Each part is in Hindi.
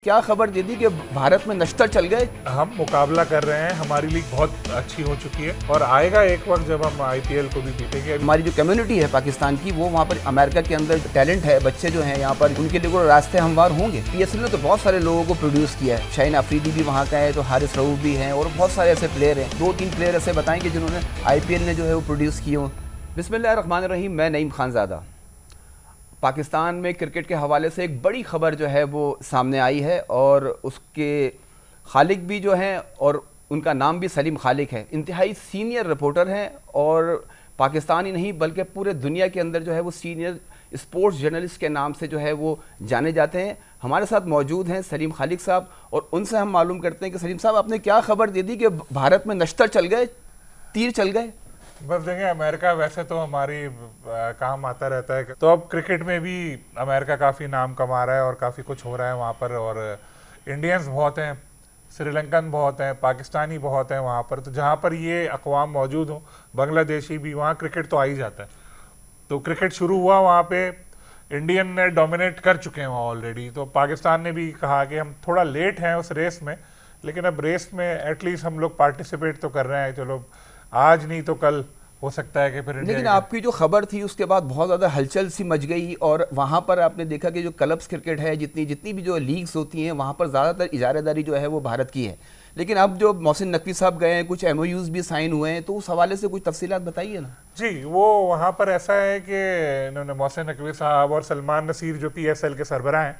क्या खबर दे दी कि भारत में नश्तर चल गए। हम मुकाबला कर रहे हैं, हमारी लीग बहुत अच्छी हो चुकी है और आएगा एक वक्त जब हम आईपीएल को भी जीतेंगे। हमारी जो कम्युनिटी है पाकिस्तान की, वो वहाँ पर अमेरिका के अंदर टैलेंट है, बच्चे जो हैं यहाँ पर, उनके लिए वो रास्ते हमवार होंगे। पीएसएल ने तो बहुत सारे लोगों को प्रोड्यूस किया है। शाहीन अफरीदी भी वहाँ का है, तो हारिस रऊफ भी हैं और बहुत सारे ऐसे प्लेयर हैं। 2-3 प्लेयर ऐसे बताएंगे जिन्होंने आईपीएल ने जो है वो प्रोड्यूस किए हों। बिस्मिल्लाहिर्रहमानिर्रहीम, मैं नईम खानज़ादा। पाकिस्तान में क्रिकेट के हवाले से एक बड़ी ख़बर जो है वो सामने आई है और उसके खालिक भी जो हैं और उनका नाम भी सलीम खालिक है। इंतहाई सीनियर रिपोर्टर हैं और पाकिस्तान ही नहीं बल्कि पूरे दुनिया के अंदर जो है वो सीनियर स्पोर्ट्स जर्नलिस्ट के नाम से जो है वो जाने जाते हैं। हमारे साथ मौजूद हैं सलीम खालिक साहब और उनसे हम मालूम करते हैं कि सलीम साहब, आपने क्या खबर दे दी कि भारत में नश्तर चल गए, तीर चल गए। बस देखिए, अमेरिका वैसे तो हमारी काम आता रहता है, तो अब क्रिकेट में भी अमेरिका काफ़ी नाम कमा रहा है और काफ़ी कुछ हो रहा है वहाँ पर। और इंडियंस बहुत हैं, श्रीलंकन बहुत हैं, पाकिस्तानी बहुत हैं वहाँ पर। तो जहाँ पर ये अक़वाम मौजूद हो, बांग्लादेशी भी, वहाँ क्रिकेट तो आ ही जाता है। तो क्रिकेट शुरू हुआ वहाँ पे, इंडियन ने डोमिनेट कर चुके हैं वहाँ ऑलरेडी। तो पाकिस्तान ने भी कहा कि हम थोड़ा लेट हैं उस रेस में, लेकिन अब रेस में एटलीस्ट हम लोग पार्टिसिपेट तो कर रहे हैं। चलो, आज नहीं तो कल हो सकता है कि फिर लेकिन आपकी जो खबर थी उसके बाद बहुत ज़्यादा हलचल सी मच गई और वहाँ पर आपने देखा कि जो क्लब्स क्रिकेट है, जितनी भी जो लीग्स होती हैं, वहाँ पर ज़्यादातर इजारेदारी जो है वो भारत की है। लेकिन अब जो मोहसिन नकवी साहब गए हैं, कुछ MOUs भी साइन हुए हैं, तो उस हवाले से कुछ तफसीलात बताइए ना। जी, वो वहाँ पर ऐसा है कि इन्होंने मोहसिन नकवी साहब और सलमान नसीर जो PSL के सरबराह हैं,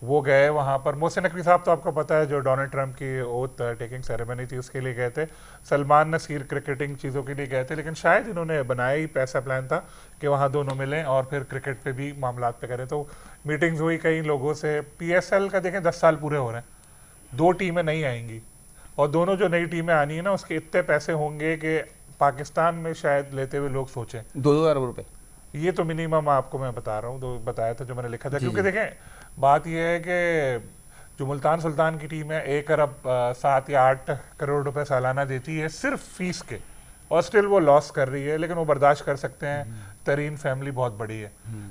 वो गए वहाँ पर। मोहसिन नकवी साहब तो आपको पता है, जो डोनाल्ड ट्रंप की ओथ टेकिंग सेरेमनी थी उसके लिए गए थे। सलमान नसीर क्रिकेटिंग चीज़ों के लिए गए थे, लेकिन शायद इन्होंने बनाया ही पैसा प्लान था कि वहाँ दोनों मिलें और फिर क्रिकेट पे भी मामलात पे करें। तो मीटिंग्स हुई कई लोगों से। PSL का देखें 10 साल पूरे हो रहे हैं, 2 टीमें नहीं आएंगी और दोनों जो नई टीमें आनी है ना, उसके इतने पैसे होंगे कि पाकिस्तान में शायद लेते हुए लोग सोचें 2 अरब रुपए। ये तो मिनिमम आपको मैं बता रहा हूँ, बताया था जो मैंने लिखा था। क्योंकि देखें, बात यह है कि जो मुल्तान सुल्तान की टीम है 1 अरब 7 या 8 करोड़ रुपए सालाना देती है सिर्फ फीस के, और स्टिल वो लॉस कर रही है, लेकिन वो बर्दाश्त कर सकते हैं। तरीन फैमिली बहुत बड़ी है,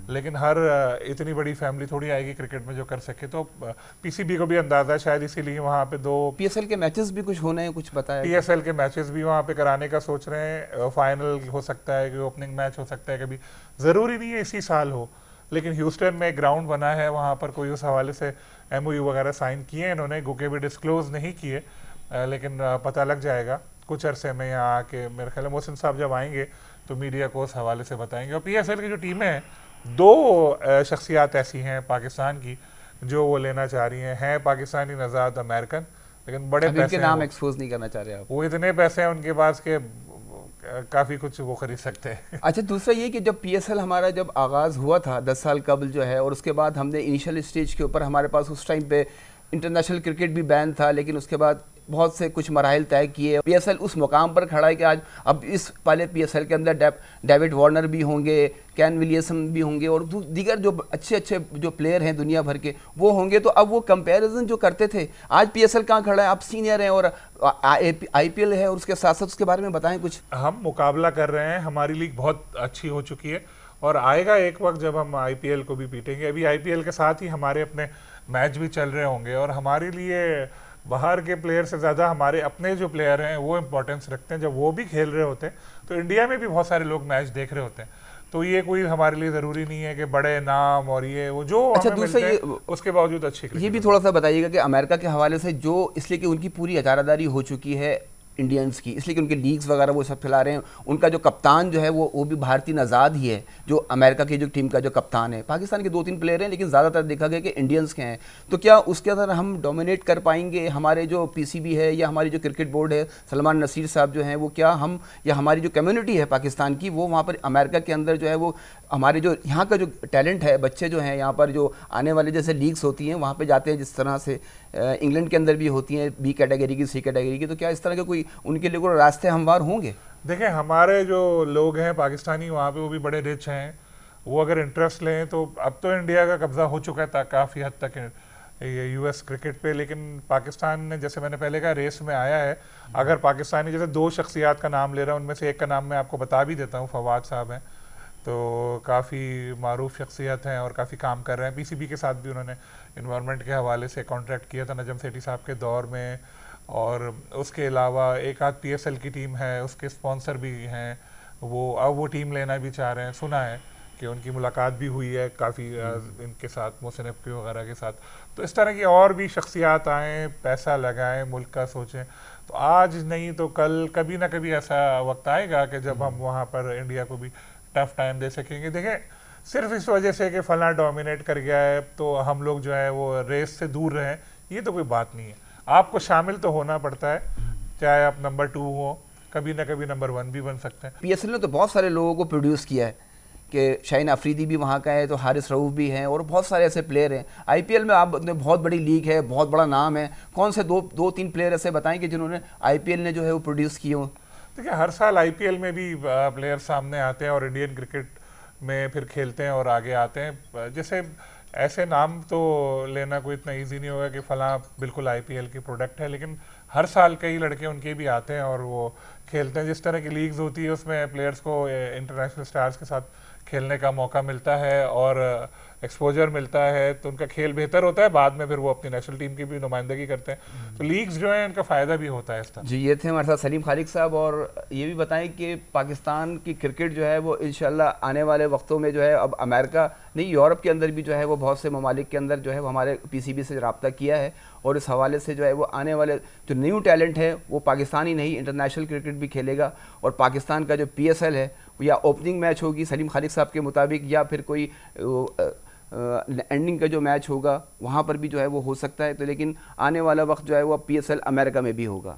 लेकिन हर इतनी बड़ी फैमिली थोड़ी आएगी क्रिकेट में जो कर सके। तो PCB को भी अंदाजा है, शायद इसीलिए वहाँ पे 2 PSL के मैचेस भी कुछ होने हैं, कुछ बताया। PSL के मैचेस भी वहाँ पे कराने का सोच रहे हैं। फाइनल हो सकता है, कि ओपनिंग मैच हो सकता है, कभी ज़रूरी नहीं है इसी साल हो। लेकिन ह्यूस्टन में एक ग्राउंड बना है, वहाँ पर कोई उस हवाले से MOU वगैरह साइन किए हैं इन्होंने, गुके भी डिस्क्लोज नहीं किए, लेकिन पता लग जाएगा कुछ अरसे में यहाँ आके। मेरे ख्याल में मोहसिन साहब जब आएंगे तो मीडिया को उस हवाले से बताएंगे। और PSL की जो टीमें हैं, 2 शख्सियात ऐसी हैं पाकिस्तान की जो वो लेना चाह रही हैं पाकिस्तानी नज़ाद अमेरिकन, लेकिन बड़े पैसे के नाम एक्सपोज नहीं करना चाह रहे आप। वो इतने पैसे हैं उनके पास के काफ़ी कुछ वो खरीद सकते हैं। अच्छा, दूसरा ये कि जब PSL हमारा जब आगाज़ हुआ था 10 साल कबल जो है, और उसके बाद हमने इनिशियल स्टेज के ऊपर, हमारे पास उस टाइम पे इंटरनेशनल क्रिकेट भी बैन था, लेकिन उसके बाद बहुत से कुछ मराहिल तय किए। PSL उस मुकाम पर खड़ा है कि आज अब इस पहले PSL के अंदर डेविड वार्नर भी होंगे, कैन विलियमसन भी होंगे और दीगर जो अच्छे जो प्लेयर हैं दुनिया भर के, वो होंगे। तो अब वो कंपैरिजन जो करते थे, आज PSL कहाँ खड़ा है? आप सीनियर हैं और IPL है, और उसके साथ साथ उसके बारे में बताएं कुछ। हम मुकाबला कर रहे हैं, हमारी लीग बहुत अच्छी हो चुकी है और आएगा एक वक्त जब हम IPL को भी पीटेंगे। अभी IPL के साथ ही हमारे अपने मैच भी चल रहे होंगे और हमारे लिए बाहर के प्लेयर से ज़्यादा हमारे अपने जो प्लेयर हैं वो इम्पोर्टेंस रखते हैं। जब वो भी खेल रहे होते हैं तो इंडिया में भी बहुत सारे लोग मैच देख रहे होते हैं। तो ये कोई हमारे लिए ज़रूरी नहीं है कि बड़े नाम और ये वो जो अच्छा, हमें दूसरा मिलते हैं, उसके बावजूद अच्छी ये भी थोड़ा सा बताइएगा कि अमेरिका के हवाले से जो, इसलिए कि उनकी पूरी इजारादारी हो चुकी है इंडियंस की, इसलिए कि उनके लीग्स वगैरह वो सब खिला रहे हैं। उनका जो कप्तान जो है वो भी भारतीय नज़ाद ही है, जो अमेरिका की जो टीम का जो कप्तान है। पाकिस्तान के 2-3 प्लेयर हैं, लेकिन ज़्यादातर देखा गया कि इंडियंस के हैं। तो क्या उसके अंदर हम डोमिनेट कर पाएंगे? हमारे जो PCB है या हमारी जो क्रिकेट बोर्ड है, सलमान नसीर साहब जो हैं, वो क्या हम या हमारी जो कम्युनिटी है पाकिस्तान की, वो वहाँ पर अमेरिका के अंदर जो है वो हमारे जो यहाँ का जो टैलेंट है, बच्चे जो हैं यहाँ पर, जो आने वाले जैसे लीग्स होती हैं वहाँ पर जाते हैं, जिस तरह से इंग्लैंड के अंदर भी होती हैं B कैटेगरी की, C कैटेगरी की, तो क्या इस तरह के कोई उनके लिए कोई रास्ते हमवार होंगे? देखें, हमारे जो लोग हैं पाकिस्तानी वहाँ पे, वो भी बड़े रिच हैं। वो अगर इंटरेस्ट लें तो अब तो इंडिया का कब्जा हो चुका है काफ़ी हद तक ये US क्रिकेट पे, लेकिन पाकिस्तान ने, जैसे मैंने पहले कहा, रेस में आया है। अगर पाकिस्तानी, जैसे 2 शख्सियात का नाम ले रहा हूँ, उनमें से एक का नाम मैं आपको बता भी देता हूँ, फवाद साहब हैं। तो काफ़ी मारूफ शख्सियत हैं और काफ़ी काम कर रहे हैं। पीसीबी के साथ भी उन्होंने इन्वायरमेंट के हवाले से कॉन्ट्रैक्ट किया था नजम सेठी साहब के दौर में, और उसके अलावा एक आध पीएसएल की टीम है, उसके स्पॉन्सर भी हैं, वो टीम लेना भी चाह रहे हैं। सुना है कि उनकी मुलाकात भी हुई है काफ़ी इनके साथ, मोहसिन नकवी वगैरह के साथ। तो इस तरह की और भी शख्सियात आएँ, पैसा लगाएं, मुल्क का सोचें, तो आज नहीं तो कल कभी ना कभी ऐसा वक्त आएगा कि जब हम वहाँ पर इंडिया को भी टफ टाइम दे सकेंगे। देखें, सिर्फ इस वजह से कि फला डोमिनेट कर गया है तो हम लोग जो है वो रेस से दूर रहें, ये तो कोई बात नहीं है। आपको शामिल तो होना पड़ता है, चाहे आप नंबर 2 हो, कभी ना कभी नंबर 1 भी बन सकते हैं। पीएसएल ने तो बहुत सारे लोगों को प्रोड्यूस किया है कि शाहीन अफरीदी भी वहाँ का है, तो हारिस रऊफ भी हैं, और बहुत सारे ऐसे प्लेयर हैं। आईपीएल में आप बहुत बड़ी लीग है, बहुत बड़ा नाम है, कौन से दो तीन प्लेयर ऐसे बताएं कि जिन्होंने आईपीएल ने जो है वो प्रोड्यूस किए हों? देखिए, हर साल आईपीएल में भी प्लेयर सामने आते हैं और इंडियन क्रिकेट में फिर खेलते हैं और आगे आते हैं। जैसे ऐसे नाम तो लेना कोई इतना इजी नहीं होगा कि फलां बिल्कुल आईपीएल की प्रोडक्ट है, लेकिन हर साल कई लड़के उनके भी आते हैं और वो खेलते हैं। जिस तरह की लीग्स होती है उसमें प्लेयर्स को इंटरनेशनल स्टार्स के साथ खेलने का मौका मिलता है और एक्सपोजर मिलता है, तो उनका खेल बेहतर होता है। बाद में फिर वो अपनी नेशनल टीम की भी नुमाइंदगी करते हैं, तो लीग्स जो है इनका फ़ायदा भी होता है इस तरह। जी, ये थे हमारे साथ सलीम खालिक साहब। और ये भी बताएं कि पाकिस्तान की क्रिकेट जो है वो इंशाल्लाह आने वाले वक्तों में जो है, अब अमेरिका नहीं, यूरोप के अंदर भी जो है वो बहुत से ममालिक के अंदर जो है वो हमारे पीसीबी से रब्ता किया है, और इस हवाले से जो है वो आने वाले जो न्यू टैलेंट है वो पाकिस्तानी नहीं, इंटरनेशनल क्रिकेट भी खेलेगा। और पाकिस्तान का जो पीएसएल है या ओपनिंग मैच होगी सलीम खालिक साहब के मुताबिक, या फिर कोई एंडिंग का जो मैच होगा वहाँ पर भी जो है वो हो सकता है। तो लेकिन आने वाला वक्त जो है वो पीएसएल अमेरिका में भी होगा।